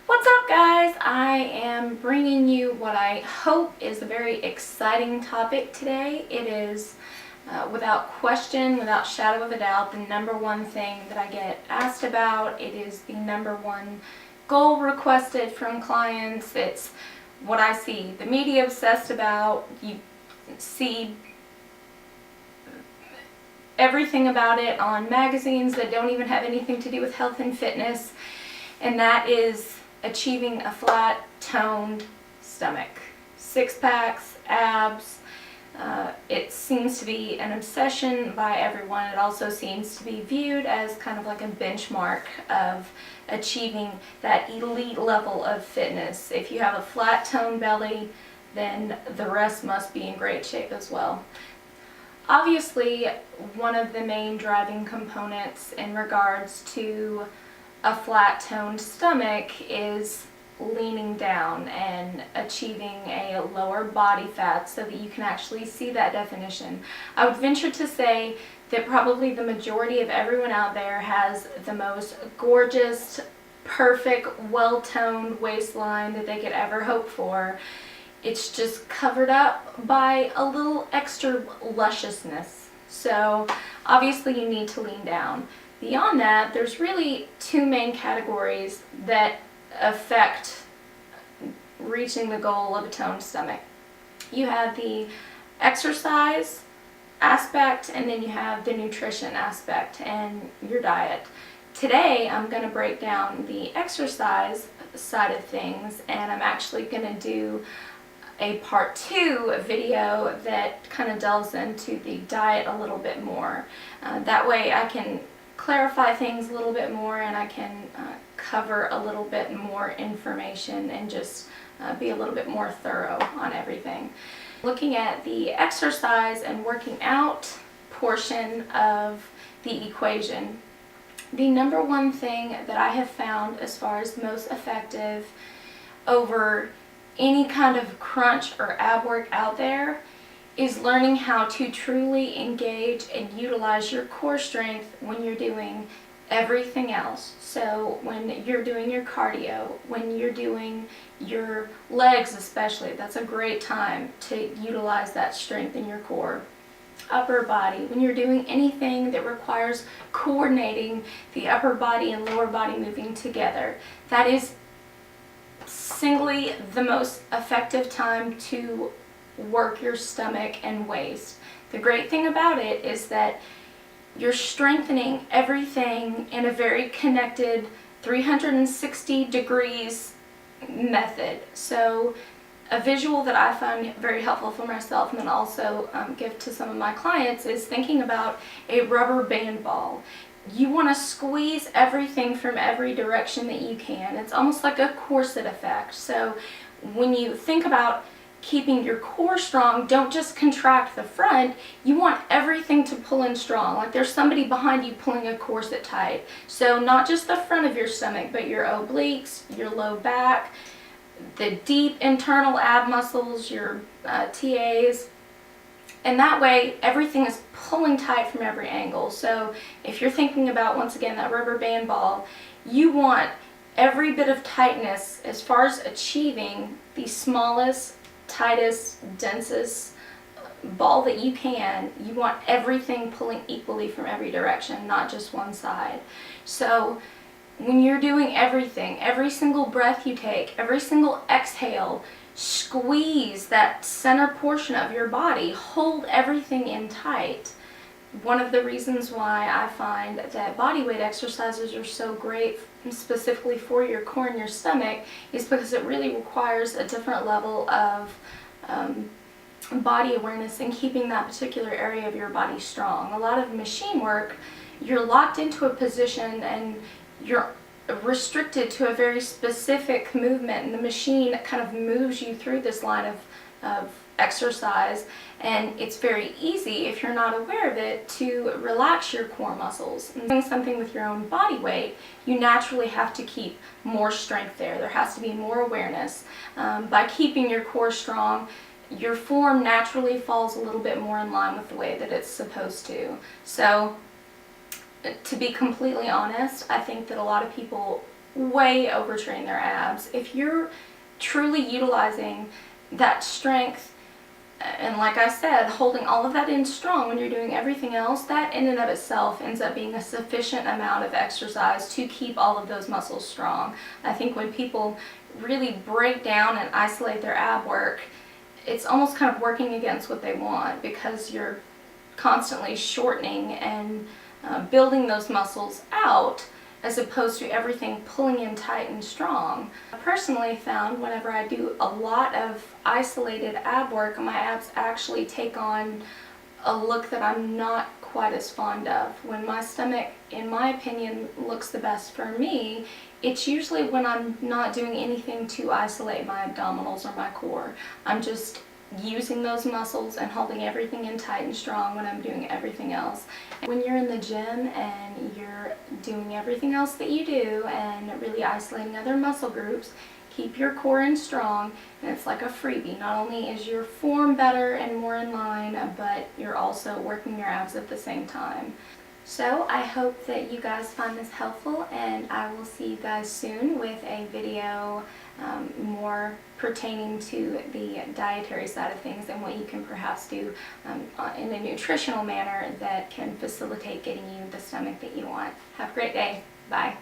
What's up, guys? I am bringing you what I hope is a very exciting topic today. It is, without question, without shadow of a doubt, the number one thing that I get asked about. It is the number one goal requested from clients. It's what I see the media obsessed about. You see everything about it on magazines that don't even have anything to do with health and fitness, and that is achieving a flat, toned stomach. Six packs, abs. It seems to be an obsession by everyone. It also seems to be viewed as kind of like a benchmark of achieving that elite level of fitness. If you have a flat, toned belly, then the rest must be in great shape as well. Obviously, one of the main driving components in regards to a flat-toned stomach is leaning down and achieving a lower body fat so that you can actually see that definition. I would venture to say that probably the majority of everyone out there has the most gorgeous, perfect, well-toned waistline that they could ever hope for. It's just covered up by a little extra lusciousness. So obviously you need to lean down. Beyond that, there's really two main categories that affect reaching the goal of a toned stomach. You have the exercise aspect, and then you have the nutrition aspect and your diet. Today, I'm going to break down the exercise side of things, and I'm actually going to do a part 2 video that kind of delves into the diet a little bit more. That way I can clarify things a little bit more, and I can cover a little bit more information and just be a little bit more thorough on everything. Looking at the exercise and working out portion of the equation, the number one thing that I have found as far as most effective over any kind of crunch or ab work out there is learning how to truly engage and utilize your core strength when you're doing everything else. So when you're doing your cardio, when you're doing your legs especially, that's a great time to utilize that strength in your core. Upper body, when you're doing anything that requires coordinating the upper body and lower body moving together, that is singly the most effective time to work your stomach and waist. The great thing about it is that you're strengthening everything in a very connected 360 degrees method. So a visual that I find very helpful for myself and then also give to some of my clients is thinking about a rubber band ball. You want to squeeze everything from every direction that you can. It's almost like a corset effect. So when you think about keeping your core strong, don't just contract the front. You want everything to pull in strong, like there's somebody behind you pulling a corset tight. So not just the front of your stomach, but your obliques, your low back, the deep internal ab muscles, your TAs. And that way, everything is pulling tight from every angle. So if you're thinking about, once again, that rubber band ball, you want every bit of tightness as far as achieving the smallest, tightest, densest ball that you can. You want everything pulling equally from every direction, not just one side. So when you're doing everything, every single breath you take, every single exhale, squeeze that center portion of your body, hold everything in tight. One of the reasons why I find that body weight exercises are so great specifically for your core and your stomach is because it really requires a different level of body awareness and keeping that particular area of your body strong. A lot of machine work, you're locked into a position and you're restricted to a very specific movement, and the machine kind of moves you through this line of exercise, and it's very easy, if you're not aware of it, to relax your core muscles. And doing something with your own body weight, you naturally have to keep more strength there. There has to be more awareness. By keeping your core strong, your form naturally falls a little bit more in line with the way that it's supposed to. So to be completely honest, I think that a lot of people way overtrain their abs. If you're truly utilizing that strength, and like I said, holding all of that in strong when you're doing everything else, that in and of itself ends up being a sufficient amount of exercise to keep all of those muscles strong. I think when people really break down and isolate their ab work, it's almost kind of working against what they want, because you're constantly shortening and building those muscles out, as opposed to everything pulling in tight and strong. I personally found whenever I do a lot of isolated ab work, my abs actually take on a look that I'm not quite as fond of. When my stomach, in my opinion, looks the best for me, it's usually when I'm not doing anything to isolate my abdominals or my core. I'm just using those muscles and holding everything in tight and strong when I'm doing everything else. When you're in the gym and you're doing everything else that you do and really isolating other muscle groups, keep your core in strong, and it's like a freebie. Not only is your form better and more in line, but you're also working your abs at the same time. So I hope that you guys find this helpful, and I will see you guys soon with a video more pertaining to the dietary side of things and what you can perhaps do in a nutritional manner that can facilitate getting you the stomach that you want. Have a great day. Bye.